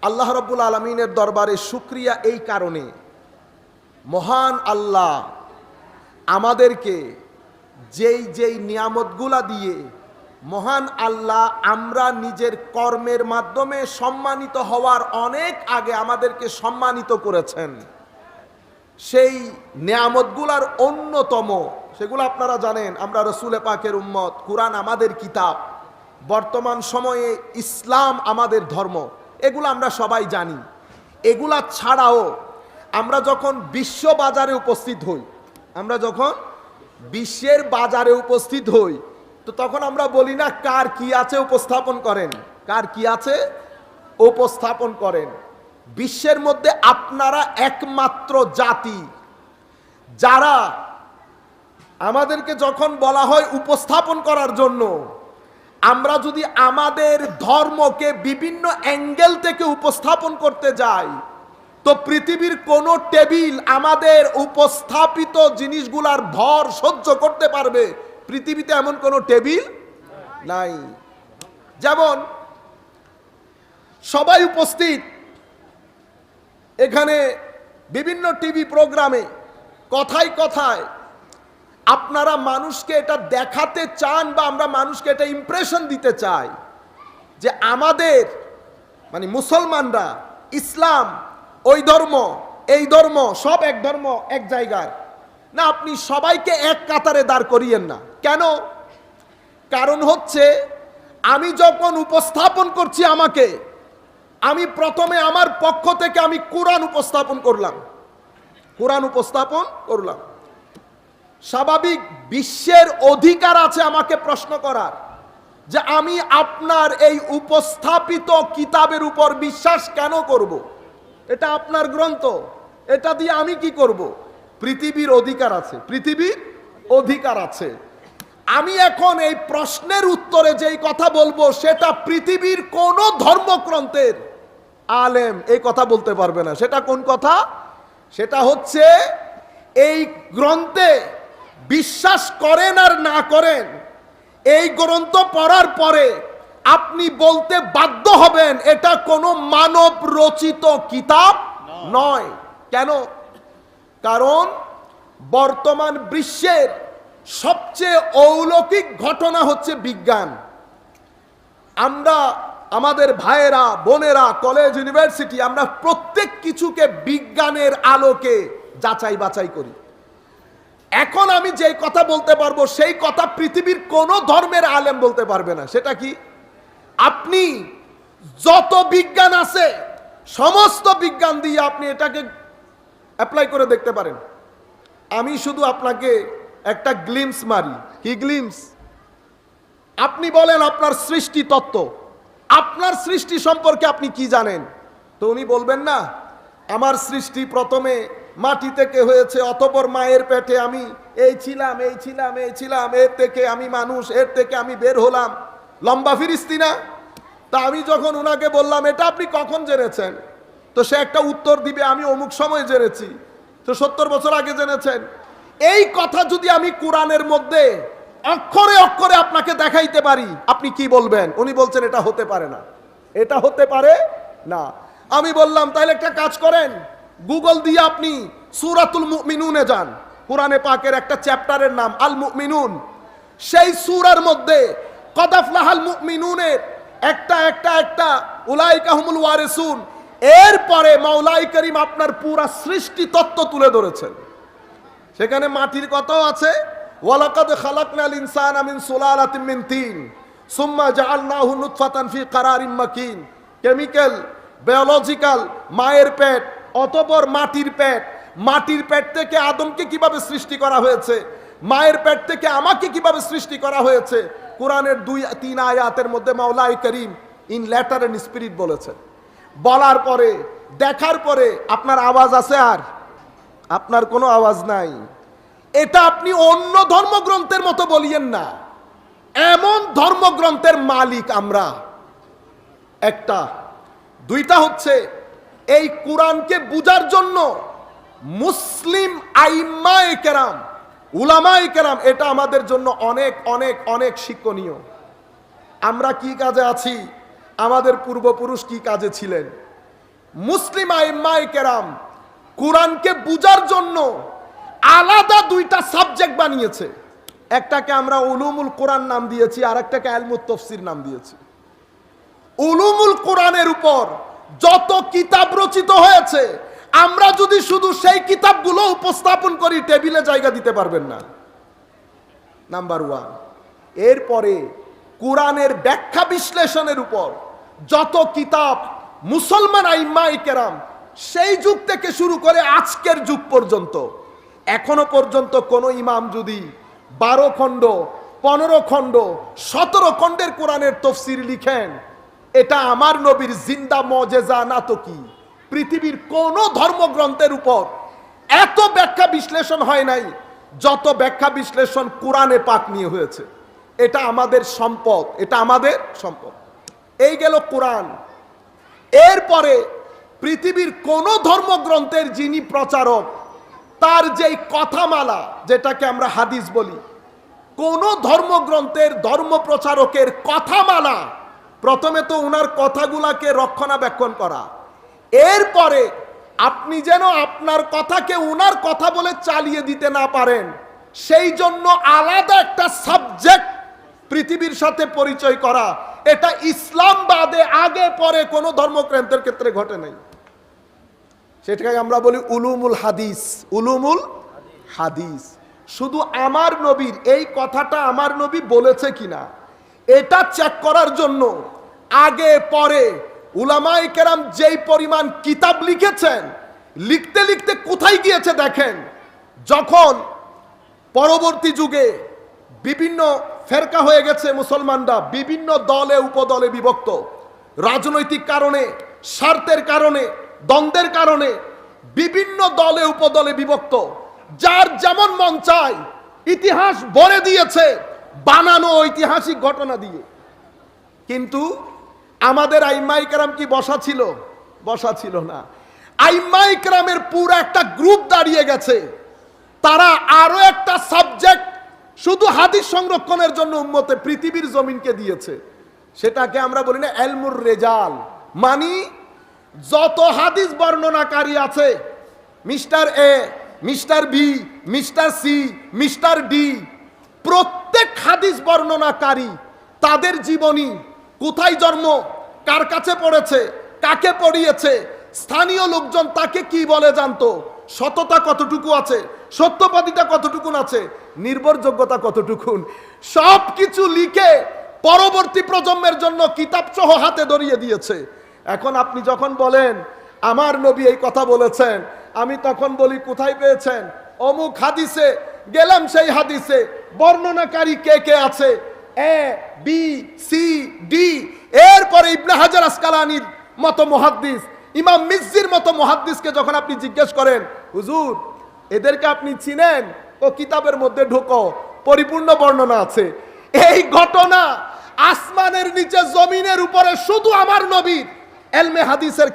আল্লাহ রাব্বুল আলামিনের দরবারে শুকরিয়া এই কারণে, মহান আল্লাহ আমাদেরকে যেই নিয়ামতগুলা দিয়ে মহান আল্লাহ আমরা নিজের কর্মের মাধ্যমে সম্মানিত হওয়ার অনেক আগে আমাদেরকে সম্মানিত করেছেন, সেই নিয়ামতগুলার অন্যতম, সেগুলো আপনারা জানেন, আমরা রসুল পাকের উম্মত, কুরআন আমাদের কিতাব, বর্তমান সময়ে ইসলাম আমাদের ধর্ম, এগুলো আমরা সবাই জানি। এগুলা ছাড়াও আমরা যখন বিশ্ব বাজারে উপস্থিত হই, আমরা যখন বিশ্বের বাজারে উপস্থিত হই, তো তখন আমরা বলি না কার কি আছে উপস্থাপন করেন, কার কি আছে উপস্থাপন করেন। বিশ্বের মধ্যে আপনারা একমাত্র জাতি যারা আমাদেরকে যখন বলা হয় উপস্থাপন করার জন্য, আমরা যদি আমাদের ধর্মকে বিভিন্ন অ্যাঙ্গেল থেকে উপস্থাপন করতে যাই, তো পৃথিবীর কোন টেবিল আমাদের উপস্থাপিত জিনিসগুলার ভর সহ্য করতে পারবে? পৃথিবীতে এমন কোন টেবিল নাই। যেমন সবাই উপস্থিত এখানে বিভিন্ন টিভি প্রোগ্রামে, কথায় কথায় আপনারা মানুষকে এটা দেখাতে চান বা আমরা মানুষকে এটা ইমপ্রেশন দিতে চাই যে আমাদের মানে মুসলমানরা, ইসলাম, ওই ধর্ম এই ধর্ম সব এক ধর্ম এক জায়গায় না। আপনি সবাইকে এক কাতারে দাঁড় করিয়েন না। কেন? কারণ হচ্ছে আমি যখন উপস্থাপন করছি আমাকে, আমি প্রথমে আমার পক্ষ থেকে আমি কোরআন উপস্থাপন করলাম, কোরআন উপস্থাপন করলাম। স্বাভাবিক বিশ্বের অধিকার আছে আমাকে প্রশ্ন করার যে আমি আপনার এই উপস্থাপিত কিতাবের উপর বিশ্বাস কেন করব? এটা আপনার গ্রন্থ, এটা দিয়ে আমি কি করব? পৃথিবীর অধিকার আছে, পৃথিবীর অধিকার আছে। আমি এখন এই প্রশ্নের উত্তরে যেই কথা বলবো সেটা পৃথিবীর কোন ধর্মগ্রন্থের আলেম এই কথা বলতে পারবে না। সেটা কোন কথা? সেটা হচ্ছে এই গ্রন্থে বিশ্বাস করেন আর না করেন, এই গ্রন্থ পড়ার পরে আপনি বলতে বাধ্য হবেন এটা কোনো মানব রচিত কিতাব নয়। কেন? কারণ বর্তমান বিশ্বের সবচেয়ে অলৌকিক ঘটনা হচ্ছে বিজ্ঞান। আমরা আমাদের ভাইয়েরা বোনেরা কলেজ ইউনিভার্সিটি আমরা প্রত্যেক কিছুকে বিজ্ঞানের আলোকে যাচাই বাছাই করি। এখন আমি যেই কথা বলতে পারবো সেই কথা পৃথিবীর কোন ধর্মের আলেম বলতে পারবে না। সেটা কি? আপনি যত বিজ্ঞান আছে সমস্ত বিজ্ঞান দিয়ে আপনি এটাকে অ্যাপ্লাই করে দেখতে পারেন। আমি শুধু আপনাকে একটা গ্লিমস মারি। কি গ্লিমস? আপনি বলেন আপনার সৃষ্টি তত্ত্ব, আপনার সৃষ্টি সম্পর্কে আপনি কি জানেন? তো উনি বলবেন না আমার সৃষ্টি প্রথমে মাটি থেকে হয়েছে, অতঃপর মায়ের পেটে আমি এই ছিলাম, এর থেকে আমি মানুষ, এর থেকে আমি বের হলাম। লম্বা ফিরিস্তি না? তা আমি যখন ওনাকে বললাম এটা আপনি কখন জেনেছেন, তো সে একটা উত্তর দিবে আমি অমুক সময় জেনেছি। তো 70 বছর আগে জেনেছেন। এই কথা যদি আমি কোরআনের মধ্যে অক্ষরে অক্ষরে আপনাকে দেখাইতে পারি, আপনি কি বলবেন? উনি বলছেন এটা হতে পারে না, এটা হতে পারে না। আমি বললাম তাহলে একটা কাজ করেন, গুগল দিয়ে আপনি সূরাতুল মুমিনুনে যান। কোরআনে পাকের একটা চ্যাপ্টারের নাম আল মুমিনুন। সেই সূরার মধ্যে কদ আফলাহাল মুমিনুনের একটা উলাইকা হুমুল ওয়ারিসুন, এরপরে মাওলাই করিম আপনার পুরা সৃষ্টি তত্ত্ব তুলে ধরেছেন। সেখানে মাটির কথাও আছে, ওয়ালাকাদ খালাকনাল ইনসানা মিন সুলালাতিন মিন তিন সুম্মা জাআলনাহু নুতফাতান ফি কারারিন মাকিন। কেমিক্যাল, বায়োলজিক্যাল, মায়ের পেট, অতঃপর মাটির পেট, মাটির পেট থেকে আদমকে কিভাবে সৃষ্টি করা হয়েছে, মায়ের পেট থেকে আমাকে কিভাবে সৃষ্টি করা হয়েছে। কোরআনের 2-3 আয়াতের মধ্যে মাওলাই করিম ইন লেটার এন্ড স্পিরিট বলেছেন। বলার পরে দেখার পরে আপনার আওয়াজ আছে? আর আপনার কোনো আওয়াজ নাই। এটা আপনি অন্য ধর্মগ্রন্থের মতো বলিয়েন না। এমন ধর্মগ্রন্থের মালিক আমরা। একটা, দুইটা হচ্ছে এই কোরআনকে বুঝার জন্য মুসলিম আইম্মায়ে কেরাম, উলামায়ে কেরাম, এটা আমাদের জন্য অনেক অনেক অনেক শিক্ষণীয়। আমরা কি কাজে আছি, আমাদের পূর্বপুরুষ কি কাজে ছিলেন, মুসলিম আইম্মায়ে কেরাম কোরআনকে বুঝার জন্য আলাদা দুইটা সাবজেক্ট বানিয়েছে। একটাকে আমরা উলুমুল কোরআন নাম দিয়েছি, আর একটাকে ইলমুত তাফসীর নাম দিয়েছি। উলুমুল কোরআনের উপর যত কিতাব রচিত হয়েছে, আমরা যদি শুধু সেই কিতাবগুলো উপস্থাপন করি, টেবিলে জায়গা দিতে পারবেন না, নাম্বার ওয়ান। এরপরে কোরআনের ব্যাখ্যা বিশ্লেষণের উপর যত কিতাব মুসলমান আইম্মায়ে কেরাম সেই যুগ থেকে শুরু করে আজকের যুগ পর্যন্ত, এখনো পর্যন্ত কোনো ইমাম যদি 12 খণ্ড, 15 খণ্ড, 17 খণ্ডের কোরআনের তাফসীর লিখেন, এটা আমার নবীর জিন্দা মুজিজা না তো কি। পৃথিবীর কোন ধর্মগ্রন্থের উপর এত ব্যাখ্যা বিশ্লেষণ হয় নাই যত ব্যাখ্যা বিশ্লেষণ কোরআনে পাক নিয়ে হয়েছে। এটা আমাদের সম্পদ, এটা আমাদের সম্পদ। এই গেল কোরআন। এরপরে পৃথিবীর কোন ধর্মগ্রন্থের যিনি প্রচারক, তার যেই কথামালা, যেটাকে আমরা হাদিস বলি, কোন ধর্মগ্রন্থের ধর্ম প্রচারকের কথামালা, প্রথমে তো উনার কথাগুলাকে রক্ষণাবেক্ষণ করা, এরপরে আপনি যেন আপনার কথাকে উনার কথা বলে চালিয়ে দিতে না পারেন, সেই জন্য আলাদা একটা সাবজেক্ট পৃথিবীর সাথে পরিচয় করা, এটা ইসলাম বাদে আগে পরে কোনো ধর্মগ্রন্থের ক্ষেত্রে ঘটে নাই। সেটাকে আমরা বলি উলুমুল হাদিস। উলুমুল হাদিস। শুধু আমার নবীর এই কথাটা আমার নবী বলেছে কিনা এটা চেক করার জন্য আগে পরে উলামায়ে কেরাম যেই পরিমাণ কিতাব লিখেছেন, লিখতে লিখতে কোথায় গিয়েছে দেখেন। যখন পরবর্তী যুগে বিভিন্ন ফেরকা হয়ে গেছে, মুসলমানরা বিভিন্ন দলে উপদলে বিভক্ত, রাজনৈতিক কারণে, স্বার্থের কারণে, দ্বন্দ্বের কারণে বিভিন্ন দলে উপদলে বিভক্ত, যার যেমন মন চায় ইতিহাস ভরে দিয়েছে বানানো ঐতিহাসিক ঘটনা দিয়ে। কিন্তু আমাদের আইম্মায়ে কেরাম কি বসা ছিল? বসা ছিল না। আইম্মায়ে কেরামের পুরো একটা গ্রুপ দাঁড়িয়ে গেছে, তারা আরো একটা সাবজেক্ট শুধু হাদিস সংরক্ষণের জন্য উম্মতে পৃথিবীর জমিনকে দিয়েছে। সেটাকে আমরা বলি না ইলমুর রিজাল, মানে যত হাদিস বর্ণনাকারী আছে, mister A, mister B, mister C, mister D, প্রত্যেক হাদিস বর্ণনাকারী তাদের জীবনী, কোথায় জন্ম, কার কাছে পড়েছে, কাকে পড়িয়েছে, স্থানীয় লোকজন তাকে কি বলে জানতো, সততা কতটুকু আছে, সত্যবাদিতা কতটুকুন আছে, নির্ভরযোগ্যতা কতটুকুন, সব কিছু লিখে পরবর্তী প্রজন্মের জন্য কিতাব সহ হাতে ধরিয়ে দিয়েছে। এখন আপনি যখন বলেন আমার নবী এই কথা বলেছেন, আমি তখন বলি কোথায় পেয়েছেন? অমুক হাদিসে গেলাম, সেই হাদিসে বর্ণনাকারী কে কে আছে, এ বি সি ডি। এরপরে ইবনে হাজার আসকালানির মতো মুহাদ্দিস, ইমাম মিজ্জির মতো মুহাদ্দিসকে যখন আপনি জিজ্ঞেস করেন, হুজুর এদেরকে আপনি চিনেন? ও কিতাবের মধ্যে ঢোকো, পরিপূর্ণ বর্ণনা আছে। এই ঘটনা আসমানের নিচে জমিনের উপরে শুধু আমার নবীর ইলমে হাদিসের